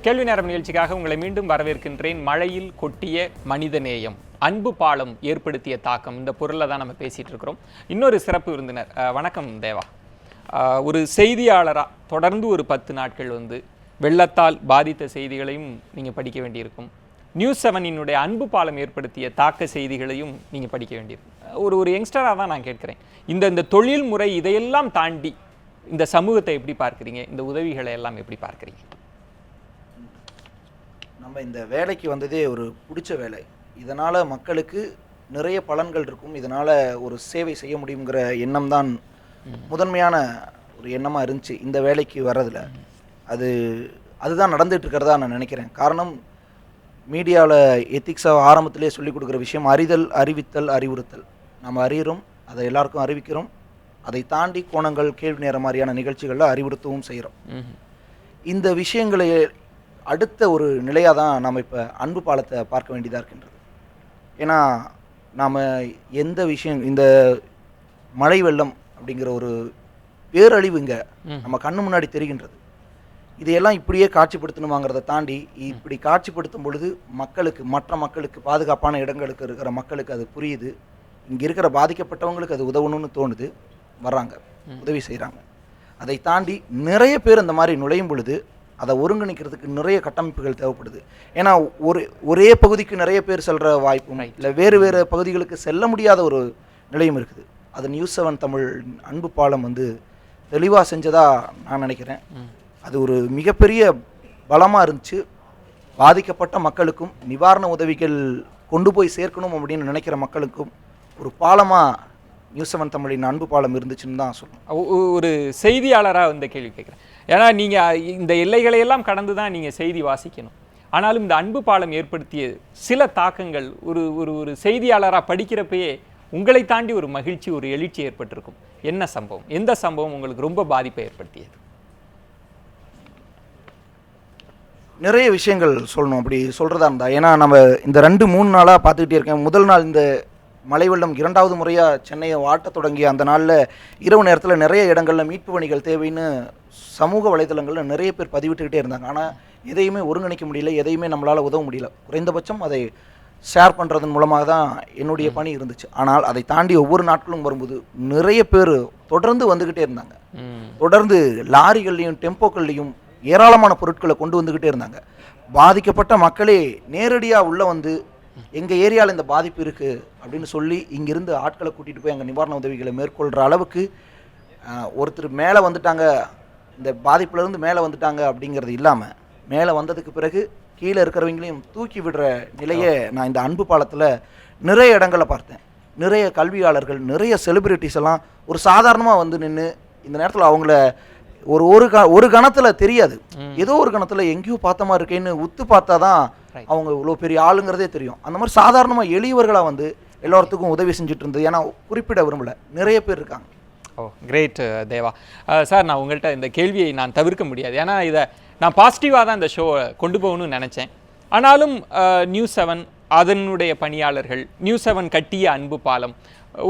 கேள்வி நேரம் நிகழ்ச்சிக்காக உங்களை மீண்டும் வரவேற்கின்றேன். மழையில் கொட்டிய மனிதநேயம், அன்பு பாலம் ஏற்படுத்திய தாக்கம், இந்த பொருளை தான் நம்ம பேசிகிட்டு இருக்கிறோம். இன்னொரு சிறப்பு விருந்தினர், வணக்கம் தேவா. ஒரு செய்தியாளராக தொடர்ந்து ஒரு 10 நாட்கள் வெள்ளத்தால் பாதித்த செய்திகளையும் நீங்கள் படிக்க வேண்டியிருக்கும். News7 அன்பு பாலம் ஏற்படுத்திய தாக்க செய்திகளையும் நீங்கள் படிக்க வேண்டியிருக்கும். ஒரு யங்ஸ்டராக தான் நான் கேட்குறேன், இந்த தொழில் முறை இதையெல்லாம் தாண்டி இந்த சமூகத்தை எப்படி பார்க்குறீங்க? இந்த உதவிகளை எல்லாம் எப்படி பார்க்குறீங்க? நம்ம இந்த வேலைக்கு வந்ததே ஒரு பிடிச்ச வேலை. இதனால் மக்களுக்கு நிறைய பலன்கள் இருக்கும். இதனால் ஒரு சேவை செய்ய முடியுங்கிற எண்ணம் தான் முதன்மையான ஒரு எண்ணமாக இருந்துச்சு இந்த வேலைக்கு வர்றதில். அதுதான் நடந்துகிட்டு இருக்கிறதா நான் நினைக்கிறேன். காரணம், மீடியாவில் எத்திக்ஸாக ஆரம்பத்திலே சொல்லிக் கொடுக்குற விஷயம் அறிதல், அறிவித்தல், அறிவுறுத்தல். நம்ம அறிகிறோம், அதை எல்லாருக்கும் அறிவிக்கிறோம். அதை தாண்டி கோணங்கள், கேள்வி நேரம் மாதிரியான நிகழ்ச்சிகளில் அறிவுறுத்தவும் செய்கிறோம். இந்த விஷயங்களை அடுத்த ஒரு நிலையாக தான் நாம் இப்போ அன்பு பாலத்தை பார்க்க வேண்டியதாக இருக்கின்றது. ஏன்னா நாம் எந்த விஷயம், இந்த மழை வெள்ளம் அப்படிங்கிற ஒரு பேரழிவு இங்கே நம்ம கண்ணு முன்னாடி தெரிகின்றது. இதையெல்லாம் இப்படியே காட்சிப்படுத்தணுமாங்கிறத தாண்டி இப்படி காட்சிப்படுத்தும் பொழுது மக்களுக்கு, மற்ற மக்களுக்கு, பாதுகாப்பான இடங்களுக்கு இருக்கிற மக்களுக்கு அது புரியுது. இங்கே இருக்கிற பாதிக்கப்பட்டவங்களுக்கு அது உதவணும்னு தோணுது, வர்றாங்க, உதவி செய்கிறாங்க. அதை தாண்டி நிறைய பேர் அந்த மாதிரி நுழையும் பொழுது அதை ஒருங்கிணைக்கிறதுக்கு நிறைய கட்டமைப்புகள் தேவைப்படுது. ஏன்னா ஒரே பகுதிக்கு நிறைய பேர் செல்கிற வாய்ப்பும் இல்லை, வேறு வேறு பகுதிகளுக்கு செல்ல முடியாத ஒரு நிலையும் இருக்குது. அது News7 தமிழ் அன்பு பாலம் தெளிவாக செஞ்சதாக நான் நினைக்கிறேன். அது ஒரு மிகப்பெரிய பலமாக இருந்துச்சு. பாதிக்கப்பட்ட மக்களுக்கும் நிவாரண உதவிகள் கொண்டு போய் சேர்க்கணும் அப்படின்னு நினைக்கிற மக்களுக்கும் ஒரு பாலமாக News7 தமிழின் அன்பு பாலம் இருந்துச்சுன்னு தான் சொல்லணும். ஒரு செய்தியாளராக கேள்வி கேட்குறேன். ஏன்னா நீங்கள் இந்த எல்லைகளையெல்லாம் கடந்து தான் நீங்கள் செய்தி வாசிக்கணும். ஆனாலும் இந்த அன்பு பாலம் ஏற்படுத்திய சில தாக்கங்கள் ஒரு செய்தியாளராக படிக்கிறப்பயே உங்களை தாண்டி ஒரு மகிழ்ச்சி, ஒரு எழுச்சி ஏற்பட்டிருக்கும். என்ன சம்பவம், எந்த சம்பவம் உங்களுக்கு ரொம்ப பாதிப்பை ஏற்படுத்தியது? நிறைய விஷயங்கள் சொல்லணும் அப்படி சொல்கிறதா இருந்தா. ஏன்னா நம்ம இந்த 2-3 நாளாக பார்த்துக்கிட்டே இருக்கேன். முதல் நாள் இந்த மழை வெள்ளம் 2வது முறையாக சென்னையை வாட்ட தொடங்கிய அந்த நாளில் இரவு நேரத்தில் நிறைய இடங்களில் மீட்பு பணிகள் தேவைன்னு சமூக வலைதளங்களில் நிறைய பேர் பதிவிட்டுக்கிட்டே இருந்தாங்க. ஆனால் எதையுமே ஒருங்கிணைக்க முடியல, எதையுமே நம்மளால் உதவ முடியல. குறைந்தபட்சம் அதை ஷேர் பண்ணுறதன் மூலமாக தான் என்னுடைய பணி இருந்துச்சு. ஆனால் அதை தாண்டி ஒவ்வொரு நாட்களும் வரும்போது நிறைய பேர் தொடர்ந்து வந்துக்கிட்டே இருந்தாங்க. தொடர்ந்து லாரிகள்லையும் டெம்போக்கள்லையும் ஏராளமான பொருட்களை கொண்டு வந்துக்கிட்டே இருந்தாங்க. பாதிக்கப்பட்ட மக்களே நேரடியாக உள்ளே எங்கள் ஏரியாவில் இந்த பாதிப்பு இருக்குது அப்படின்னு சொல்லி இங்கிருந்து ஆட்களை கூட்டிகிட்டு போய் அங்கே நிவாரண உதவிகளை மேற்கொள்கிற அளவுக்கு ஒருத்தர் மேலே வந்துட்டாங்க, இந்த பாதிப்புலேருந்து மேலே வந்துட்டாங்க அப்படிங்கிறது இல்லாமல், மேலே வந்ததுக்கு பிறகு கீழே இருக்கிறவங்களையும் தூக்கி விடுற நிலையை நான் இந்த அன்பு பாலத்தில் நிறைய இடங்களை பார்த்தேன். நிறைய கல்வியாளர்கள், நிறைய செலிபிரிட்டிஸ் எல்லாம் ஒரு சாதாரணமாக நின்று இந்த நேரத்தில் அவங்கள ஒரு கணத்தில் தெரியாது, ஏதோ ஒரு கணத்தில் எங்கேயோ பார்த்த மாதிரி இருக்கேன்னு உத்து பார்த்தா தான் அவங்க இவ்வளோ பெரிய ஆளுங்கிறதே தெரியும். அந்த மாதிரி சாதாரணமாக எளியவர்களாக எல்லாத்துக்கும் உதவி செஞ்சுட்டு இருந்தது. ஏன்னா குறிப்பிட விரும்பல, நிறைய பேர் இருக்காங்க. ஓ, கிரேட் தேவா சார். நான் உங்கள்கிட்ட இந்த கேள்வியை நான் தவிர்க்க முடியாது. ஏன்னா இதை நான் பாசிட்டிவாக தான் இந்த ஷோவை கொண்டு போகணும்னு நினச்சேன். ஆனாலும் News7 அதனுடைய பணியாளர்கள், News7 கட்டிய அன்பு பாலம்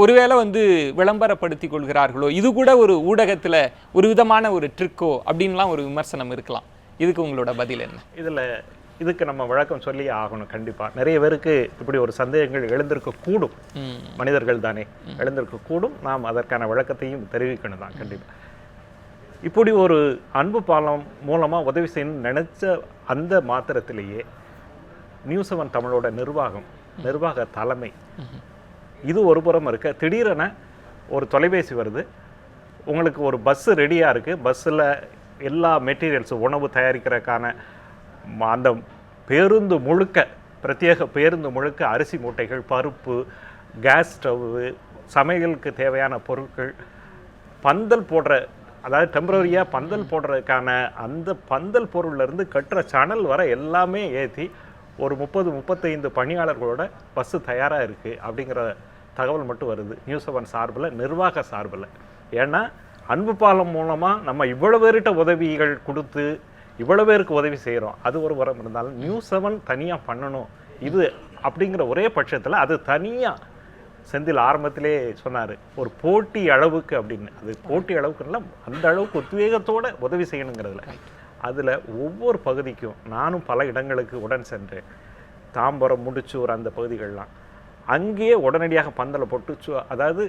ஒருவேளை விளம்பரப்படுத்தி கொள்கிறார்களோ, இது கூட ஒரு ஊடகத்தில் ஒரு விதமான ஒரு ட்ரிக்கோ அப்படின்லாம் ஒரு விமர்சனம் இருக்கலாம். இதுக்கு உங்களோட பதில் என்ன? இதுக்கு நம்ம விளக்கம் சொல்லி ஆகணும். கண்டிப்பாக நிறைய பேருக்கு இப்படி ஒரு சந்தேகங்கள் எழுந்திருக்கக்கூடும். மனிதர்கள் தானே, எழுந்திருக்கக்கூடும். நாம் அதற்கான விளக்கத்தையும் தெரிவிக்கணும் தான். கண்டிப்பாக இப்படி ஒரு அன்பு பாலம் மூலமாக உதவி செய்யணும்னு நினச்ச அந்த மாத்திரத்திலேயே News7 தமிழோட நிர்வாக தலைமை, இது ஒரு புறம் இருக்க, திடீரென ஒரு தொலைபேசி வருது, உங்களுக்கு ஒரு பஸ்ஸு ரெடியாக இருக்குது, பஸ்ஸில் எல்லா மெட்டீரியல்ஸும், உணவு தயாரிக்கிறதுக்கான அந்த பேருந்து முழுக்க, பிரத்யேக பேருந்து முழுக்க அரிசி மூட்டைகள், பருப்பு, கேஸ் ஸ்டவ்வு, சமையலுக்கு தேவையான பொருட்கள், பந்தல் போடுற, அதாவது டெம்பரரியாக பந்தல் போடுறதுக்கான அந்த பந்தல் பொருள்லேருந்து கட்டுற சணல் வர எல்லாமே ஏற்றி ஒரு 30-35 பணியாளர்களோட பஸ்ஸு தயாராக இருக்குது அப்படிங்கிற தகவல் மட்டும் வருது News7 சார்பில், நிர்வாக சார்பில். ஏன்னா அன்பு பாலம் மூலமாக நம்ம இவ்வளோ பேர்கிட்ட உதவிகள் கொடுத்து இவ்வளோ பேருக்கு உதவி செய்கிறோம். அது ஒரு வரம் இருந்தாலும் News7 தனியாக பண்ணணும் இது அப்படிங்கிற ஒரே பட்சத்தில் அது தனியாக செந்தில் ஆரம்பத்திலே சொன்னார், ஒரு போட்டி அளவுக்கு அப்படின்னு. அது போட்டி அளவுக்குன்னா அந்த அளவுக்கு உத்வேகத்தோடு உதவி செய்யணுங்கிறதுல அதில் ஒவ்வொரு பகுதிக்கும் நானும் பல இடங்களுக்கு உடன் சென்றேன். தாம்பரம், முடிச்சூர் அந்த பகுதிகள்லாம் அங்கேயே உடனடியாக பந்தலை போட்டு அதாவது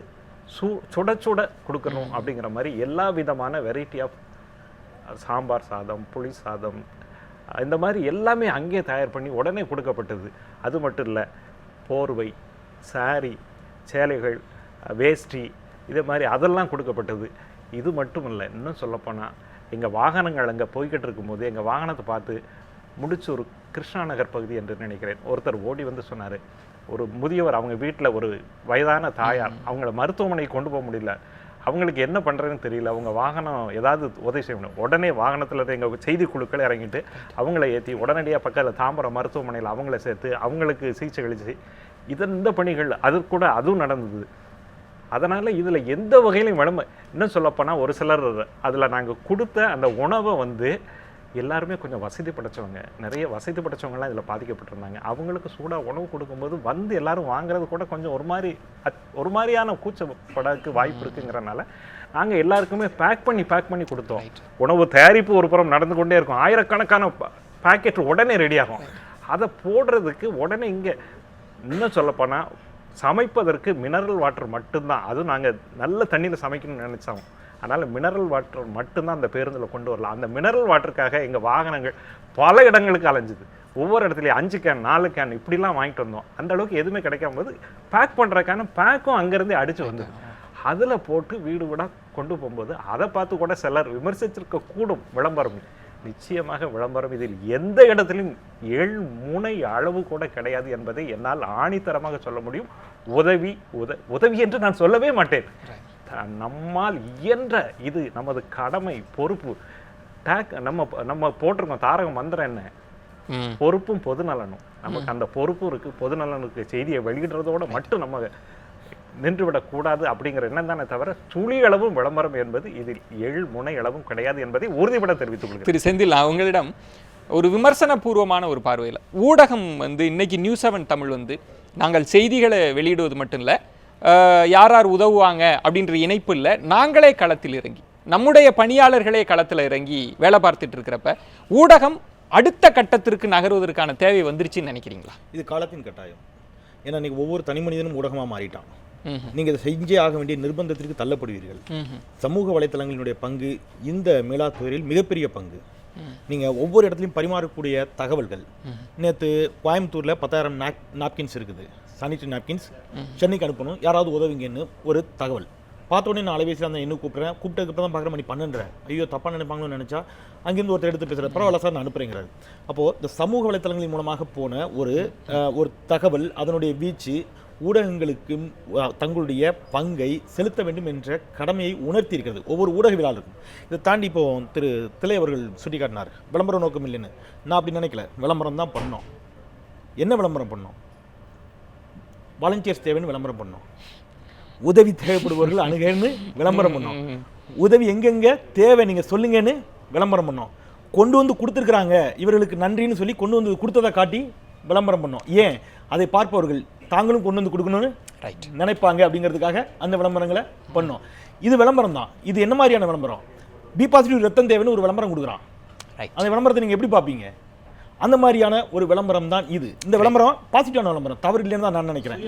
சுட சுட கொடுக்கணும் அப்படிங்கிற மாதிரி எல்லா விதமான வெரைட்டி ஆஃப் சாம்பார் சாதம், புளி சாதம், இந்த மாதிரி எல்லாமே அங்கேயே தயார் பண்ணி உடனே கொடுக்கப்பட்டது. அது மட்டும் இல்லை, போர்வை, சாரி, சேலைகள், வேஷ்டி, இதே மாதிரி அதெல்லாம் கொடுக்கப்பட்டது. இது மட்டும் இல்லை, இன்னும் சொல்லப்போனால் எங்கள் வாகனங்கள் அங்கே போய்கிட்டு இருக்கும்போது எங்கள் வாகனத்தை பார்த்து முடிச்சூர் கிருஷ்ணா நகர் பகுதி என்று நினைக்கிறேன், ஒருத்தர் ஓடி வந்து சொன்னார், ஒரு முதியவர், அவங்க வீட்டில் ஒரு வயதான தாயார், அவங்கள மருத்துவமனைக்கு கொண்டு போக முடியல, அவங்களுக்கு என்ன பண்ணுறதுன்னு தெரியல, அவங்க வாகனம் ஏதாவது உதவி செய்யணும். உடனே வாகனத்தில் எங்கள் செய்தி குழுக்கள் இறங்கிட்டு அவங்கள ஏற்றி உடனடியாக பக்கத்தில் தாம்பரம் மருத்துவமனையில் அவங்கள சேர்த்து அவங்களுக்கு சிகிச்சை அளிச்சு இந்த பணிகள் அது கூட அதுவும் நடந்தது. அதனால் இதில் எந்த வகையிலையும் இன்னும் சொல்லப்போனால் ஒரு சிலர் அதில் நாங்கள் கொடுத்த அந்த உணவை வந்து எல்லாருமே கொஞ்சம் வசதி படைச்சவங்க, நிறைய வசதி படைச்சவங்கலாம் இதில் பாதிக்கப்பட்டிருந்தாங்க. அவங்களுக்கு சூடாக உணவு கொடுக்கும்போது வந்து எல்லாரும் வாங்குறது கூட கொஞ்சம் ஒரு மாதிரியான கூச்சப்படக்கு வாய்ப்பு இருக்குங்கிறனால நாங்கள் எல்லாருக்குமே பேக் பண்ணி கொடுத்தோம். உணவு தயாரிப்பு ஒரு புறம் நடந்து கொண்டே இருக்கும், ஆயிரக்கணக்கான பேக்கெட் உடனே ரெடி ஆகும். அதை போடுறதுக்கு உடனே இங்கே இன்னும் சொல்லப்போனால் சமைப்பதற்கு மினரல் வாட்டர் மட்டும்தான், அதுவும் நாங்கள் நல்ல தண்ணியில் சமைக்கணும்னு நினச்சோம். அதனால் மினரல் வாட்டர் மட்டும்தான் அந்த பேருந்தில் கொண்டு வரலாம். அந்த மினரல் வாட்டருக்காக எங்கள் வாகனங்கள் பல இடங்களுக்கு அலைஞ்சுது. ஒவ்வொரு இடத்துலையும் 5 கேன் 4 கேன் இப்படிலாம் வாங்கிட்டு வந்தோம். அந்த அளவுக்கு எதுவுமே கிடைக்காம போது பேக் பண்ணுறதுக்கான பேக்கும் அங்கேருந்தே அடித்து வந்தது. அதில் போட்டு வீடு வீடாக கொண்டு போகும்போது அதை பார்த்து கூட சிலர் விமர்சிச்சிருக்க கூடும். விளம்பரம் நிச்சயமாக விளம்பரம் இதில் எந்த இடத்துலையும் 7 முனை அளவு கூட கிடையாது என்பதை என்னால் ஆணித்தரமாக சொல்ல முடியும். உதவி என்று நான் சொல்லவே மாட்டேன். நம்மால் இயன்ற இது நமது கடமை, பொறுப்பு. நம்ம போட்டிருக்கோம் தாரக மந்திரம் என்ன, பொறுப்பும் பொதுநலனும். நமக்கு அந்த பொறுப்பு இருக்கு, பொதுநலனுக்கு செய்தியை வெளியிடுறதோட மட்டும் நம்ம நின்றுவிடக்கூடாது அப்படிங்கிற எண்ணம் தானே தவிர துளி அளவும் விளம்பரம் என்பது இதில் 7 முனை அளவும் கிடையாது என்பதை உறுதிபட தெரிவித்துக் கொள்கிறேன். திரு செந்தில், அவங்களிடம் ஒரு விமர்சன பூர்வமான ஒரு பார்வையில் ஊடகம் வந்து இன்னைக்கு நியூஸ் 7 தமிழ் வந்து நாங்கள் செய்திகளை வெளியிடுவது மட்டும் இல்லை, யார் உதவுவாங்க அப்படின்ற இணைப்பு இல்லை, நாங்களே களத்தில் இறங்கி நம்முடைய பணியாளர்களே களத்தில் இறங்கி வேலை பார்த்துட்டு இருக்கிறப்ப ஊடகம் அடுத்த கட்டத்திற்கு நகர்வதற்கான தேவை வந்துருச்சுன்னு நினைக்கிறீங்களா? இது காலத்தின் கட்டாயம். ஏன்னா இன்னைக்கு ஒவ்வொரு தனி மனிதனும் ஊடகமாக மாறிட்டான். நீங்கள் இதை செஞ்சே ஆக வேண்டிய நிர்பந்தத்திற்கு தள்ளப்படுவீர்கள். சமூக வலைத்தளங்களினுடைய பங்கு இந்த மேலாத்துறையில் மிகப்பெரிய பங்கு. நீங்கள் ஒவ்வொரு இடத்துலையும் பரிமாறக்கூடிய தகவல்கள். நேற்று கோயம்புத்தூரில் 10,000 நாப்கின்ஸ் இருக்குது, சானிட்டரி நாப்கின்ஸ் சென்னைக்கு அனுப்பணும், யாராவது உதவிங்கன்னு ஒரு தகவல். பார்த்த உடனே நான் அலைபேசியில் அந்த இன்னும் கூப்பிட்டதுக்கு தான் பார்க்குற மணி 12:30. ஐயோ தப்பாக நினைப்பாங்கன்னு நினச்சா அங்கேருந்து ஒருத்தர் எடுத்து பேசுகிற பரவாயில்ல சார் நான் அனுப்புகிறேங்கிறாரு. அப்போது இந்த சமூக வலைத்தளங்களின் மூலமாக போன ஒரு தகவல் அதனுடைய வீச்சு ஊடகங்களுக்கும் தங்களுடைய பங்கை செலுத்த வேண்டும் என்ற கடமையை உணர்த்தி இருக்கிறது ஒவ்வொரு ஊடகவியலாளருக்கும். இதை தாண்டி இப்போ திரு திலை அவர்கள் சுட்டி காட்டினார் விளம்பர நோக்கம் இல்லைன்னு. நான் அப்படி நினைக்கல, விளம்பரம் தான் பண்ணோம். என்ன விளம்பரம் பண்ணோம்? வாலண்டியர்ஸ் தேவைன்னு விளம்பரம் பண்ணோம், உதவி தேவைப்படுபவர்கள் அணுகன்னு விளம்பரம் பண்ணோம், உதவி எங்கெங்க தேவை நீங்கள் சொல்லுங்கன்னு விளம்பரம் பண்ணோம், கொண்டு வந்து கொடுத்துருக்குறாங்க இவர்களுக்கு நன்றின்னு சொல்லி கொண்டு வந்து கொடுத்ததை காட்டி விளம்பரம் பண்ணோம். ஏன் அதை பார்ப்பவர்கள் தாங்களும் கொண்டு வந்து கொடுக்கணும்னு நினைப்பாங்க அப்படிங்கிறதுக்காக அந்த விளம்பரங்களை பண்ணோம். இது விளம்பரம் தான். இது என்ன மாதிரியான விளம்பரம்? பி பாசிட்டிவ் ரத்தம் தேவைன்னு ஒரு விளம்பரம் கொடுக்குறான். அந்த விளம்பரத்தை நீங்கள் எப்படி பார்ப்பீங்க? அந்த மாதிரியான ஒரு விளம்பரம் தான் இது. இந்த விளம்பரம் பாசிட்டிவான விளம்பரம், தவறு இல்லைன்னு தான் நான் நினைக்கிறேன்.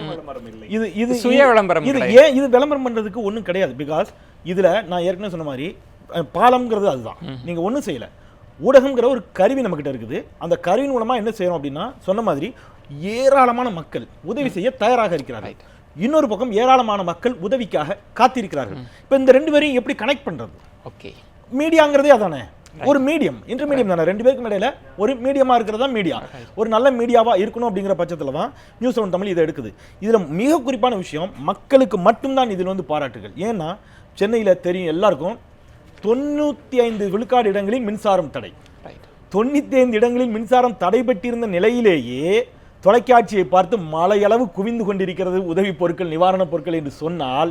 இது சுய விளம்பரம். இது ஏன் இது விளம்பரம் பண்ணுறதுக்கு ஒன்றும் கிடையாது. பிகாஸ் இதில் நான் ஏற்கனவே சொன்ன மாதிரி பாலம்ங்கிறது அதுதான். நீங்கள் ஒன்றும் செய்யலை. ஊடகங்கிற ஒரு கருவி நம்மக்கிட்ட இருக்குது. அந்த கருவின் மூலமாக என்ன செய்யறோம் அப்படின்னா சொன்ன மாதிரி ஏராளமான மக்கள் உதவி செய்ய தயாராக இருக்கிறார்கள். இன்னொரு பக்கம் ஏராளமான மக்கள் உதவிக்காக காத்திருக்கிறார்கள். இப்போ இந்த 2 பேரையும் எப்படி கனெக்ட் பண்ணுறது? ஓகே, மீடியாங்கிறதே அதானே, ஒரு மீடியம், இன்டர்மீடியம் தானே. 2 பேருக்கும் இடையில ஒரு மீடியமாக இருக்கிறதா மீடியா. ஒரு நல்ல மீடியாவாக இருக்கணும் அப்படிங்கிற பட்சத்தில் தான் நியூஸ் 7 தமிழ் இதை எடுக்குது. இதில் மிக குறிப்பான விஷயம், மக்களுக்கு மட்டும்தான் இதில் வந்து பாராட்டுகள். ஏன்னா சென்னையில் தெரியும் எல்லாருக்கும் 95 விழுக்காடு இடங்களில் மின்சாரம் தடை. 95 இடங்களில் மின்சாரம் தடைபட்டிருந்த நிலையிலேயே தொலைக்காட்சியை பார்த்து மலையளவு குவிந்து கொண்டிருக்கிறது உதவி பொருட்கள், நிவாரணப் பொருட்கள் என்று சொன்னால்,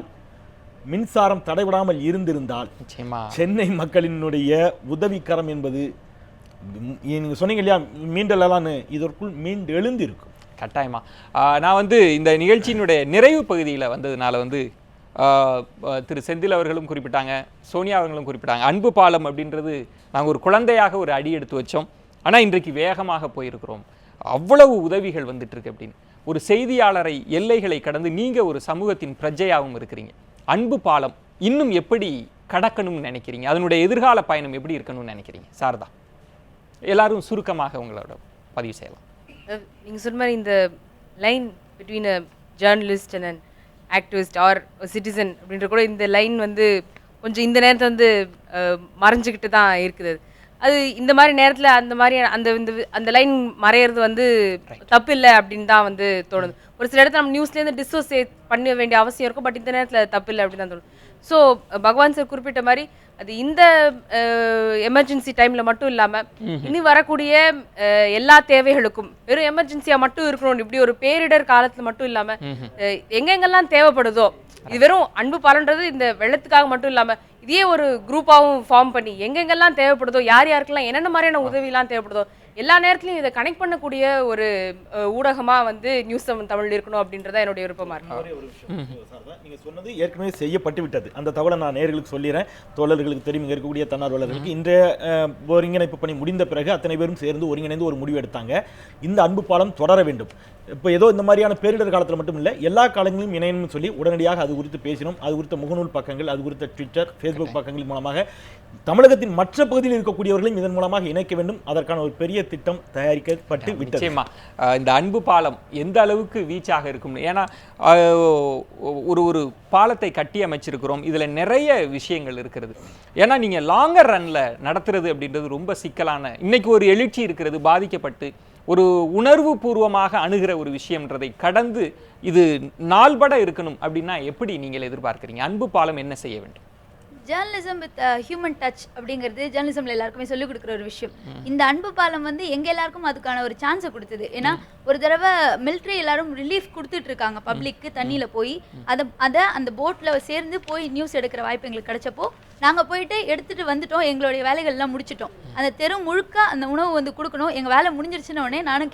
மின்சாரம் தடைபடாமல் இருந்திருந்தால் சென்னை மக்களினுடைய உதவிக்கரம் என்பது நீங்க சொன்னீங்க இல்லையா மீண்டலான்னு, இதற்குள் மீண்டு எழுந்திருக்கும் கட்டாயமா. நான் வந்து இந்த நிகழ்ச்சியினுடைய நிறைவு பகுதியில் வந்ததுனால வந்து திரு செந்தில் அவர்களும் குறிப்பிட்டாங்க, சோனியா அவர்களும் குறிப்பிட்டாங்க. அன்பு பாலம் அப்படின்றது நாங்கள் ஒரு குழந்தையாக ஒரு அடி எடுத்து வச்சோம், ஆனால் இன்றைக்கு வேகமாக போயிருக்கிறோம், அவ்வளவு உதவிகள் வந்துட்டு இருக்கு அப்படின்னு. ஒரு செய்தியாளரை எல்லைகளை கடந்து நீங்கள் ஒரு சமூகத்தின் பிரஜையாகவும் இருக்கிறீங்க. அன்பு பாலம் இன்னும் எப்படி கடக்கணும்னு நினைக்கிறீங்க? அதனுடைய எதிர்கால பயணம் எப்படி இருக்கணும்னு நினைக்கிறீங்க? சாரதா, எல்லாரும் சுருக்கமாக உங்களோட பதிவு செய்யலாம். நீங்கள் சொன்ன மாதிரி இந்த line between a journalist and an activist or citizen அப்படின்ற கூட இந்த லைன் வந்து கொஞ்சம் இந்த நேரத்தில் வந்து மறைஞ்சிக்கிட்டு தான் இருக்குது. அது இந்த மாதிரி நேரத்தில் அந்த மாதிரி அந்த லைன் மறையிறது வந்து தப்பு இல்லை அப்படின்னு தான் வந்து தோணுது. ஒரு சில இடத்துல நம்ம நியூஸ்லேருந்து டிஸ்அசோசியேட் பண்ண வேண்டிய அவசியம் இருக்கும், பட் இந்த நேரத்தில் தப்பு இல்லை அப்படின்னு தான் தோணுது. ஸோ பகவான் சார் குறிப்பிட்ட மாதிரி அது இந்த எமர்ஜென்சி டைமில் மட்டும் இல்லாமல் இனி வரக்கூடிய எல்லா தேவைகளுக்கும் வெறும் எமர்ஜென்சியாக மட்டும் இருக்கணும், இப்படி ஒரு பேரிடர் காலத்தில் மட்டும் இல்லாமல் எங்கெங்கெல்லாம் தேவைப்படுதோ, இது வெறும் அன்பு பாலன்றது இந்த வெள்ளத்துக்காக மட்டும் இல்லாமல் இதே ஒரு குரூப்பாகவும் ஃபார்ம் பண்ணி எங்கெங்கெல்லாம் தேவைப்படுதோ, யார் யாருக்கெல்லாம் என்னென்ன மாதிரியான உதவியெல்லாம் தேவைப்படுதோ எல்லா நேரத்துலையும் இதை கனெக்ட் பண்ணக்கூடிய ஒரு ஊடகமாக வந்து நியூஸ் தமிழ் இருக்கணும் அப்படின்றத என்னுடைய விருப்பமாக இருக்கும். நீங்கள் சொன்னது ஏற்கனவே செய்யப்பட்டு விட்டது. அந்த தகவலை நான் நேயர்களுக்கு சொல்லிடுறேன், தோழர்களுக்கு தெரியும், இங்கே இருக்கக்கூடிய தன்னார்வலர்களுக்கு. இன்றைய ஒருங்கிணைப்பு பணி முடிந்த பிறகு அத்தனை பேரும் சேர்ந்து ஒருங்கிணைந்து ஒரு முடிவு எடுத்தாங்க. இந்த அன்பு பாலம் தொடர வேண்டும். இப்போ ஏதோ இந்த மாதிரியான பேரிடர் காலத்தில் மட்டும் இல்லை, எல்லா காலங்களிலும் இணையணும்னு சொல்லி உடனடியாக அது குறித்து பேசினோம். அது குறித்த முகநூல் பக்கங்கள், அது குறித்த ட்விட்டர், ஃபேஸ்புக் பக்கங்கள் மூலமாக தமிழகத்தின் மற்ற பகுதியில் இருக்கக்கூடியவர்களையும் இதன் மூலமாக இணைக்க வேண்டும். அதற்கான ஒரு பெரிய திட்டம் தயாரிக்கப்பட்டு விட்டது. நிச்சயமா இந்த அன்பு பாலம் எந்த அளவுக்கு வீச்சாக இருக்கும், ஏன்னா ஒரு பாலத்தை கட்டி அமைச்சிருக்கிறோம், இதில் நிறைய விஷயங்கள் இருக்கிறது. ஏன்னா நீங்கள் லாங்கர் ரன்ல நடத்துறது அப்படின்றது ரொம்ப சிக்கலான, இன்னைக்கு ஒரு எழுச்சி இருக்கிறது, பாதிக்கப்பட்டு ஒரு உணர்வு பூர்வமாக அணுகிற ஒரு விஷயம்ன்றதை கடந்து இது நாள்பட இருக்கணும் அப்படின்னா எப்படி நீங்கள் எதிர்பார்க்குறீங்க? அன்பு பாலம் என்ன செய்ய வேண்டும்? ஜேர்னலிசம் வித் ஹியூமன் டச் அப்படிங்கிறது ஜேர்னலிசம்ல எல்லாருக்குமே சொல்லிக் கொடுக்குற ஒரு விஷயம். இந்த அன்பு பாலம் வந்து எங்க எல்லாருக்கும் அதுக்கான ஒரு சான்ஸை கொடுத்தது. ஏன்னா ஒரு தடவை மிலிட்ரி எல்லாரும் ரிலீஃப் கொடுத்துட்டு இருக்காங்க பப்ளிக்கு, தண்ணியில போய் அதை அந்த போட்ல சேர்ந்து போய் நியூஸ் எடுக்கிற வாய்ப்பு எங்களுக்கு கிடைச்சப்போ நாங்க போயிட்டு எடுத்துட்டு வந்துட்டோம், எங்களுடைய வேலைகள்லாம் முடிச்சிட்டோம். அந்த தெரு முழுக்க அந்த உணவு வந்து கொடுக்கணும், எங்க வேலை முடிஞ்சிருச்சுன்னு உடனே நானும்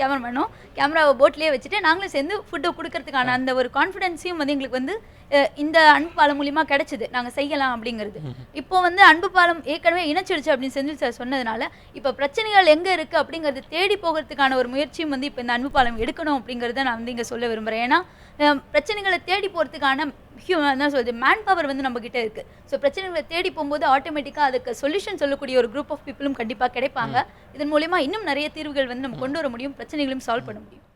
கேமராவை போட்லேயே வச்சுட்டு நாங்களும் சேர்ந்து ஃபுட்டை கொடுக்கறதுக்கான அந்த ஒரு கான்ஃபிடென்ஸையும் வந்து எங்களுக்கு வந்து இந்த அன்பு பாலம் மூலியமா கிடைச்சது, நாங்க செய்யலாம் அப்படிங்கிறது. இப்போ வந்து அன்பு பாலம் ஏற்கனவே இணைச்சிடுச்சு அப்படின்னு செந்தில் சார் சொன்னதுனால இப்போ பிரச்சனைகள் எங்க இருக்கு அப்படிங்கிறது தேடி போகிறதுக்கான ஒரு முயற்சியும் வந்து இப்போ இந்த அன்பு பாலம் எடுக்கணும் அப்படிங்கிறத நான் வந்து இங்க சொல்ல விரும்புறேன். ஏன்னா பிரச்சனைகளை தேடி போகிறதுக்கான என்ன சொல்றது மேன் பவர் வந்து நம்ம கிட்ட இருக்கு. ஸோ பிரச்சனைகளை தேடி போகும்போது ஆட்டோமேட்டிக்காக அதுக்கு சொல்யூஷன் சொல்லக்கூடிய ஒரு குரூப் ஆஃப் பீப்புளும் கண்டிப்பாக கிடைப்பாங்க. இதன் மூலமா இன்னும் நிறைய தீர்வுகள் வந்து நம்ம கொண்டு வர முடியும், பிரச்சனைகளையும் சால்வ் பண்ண முடியும்.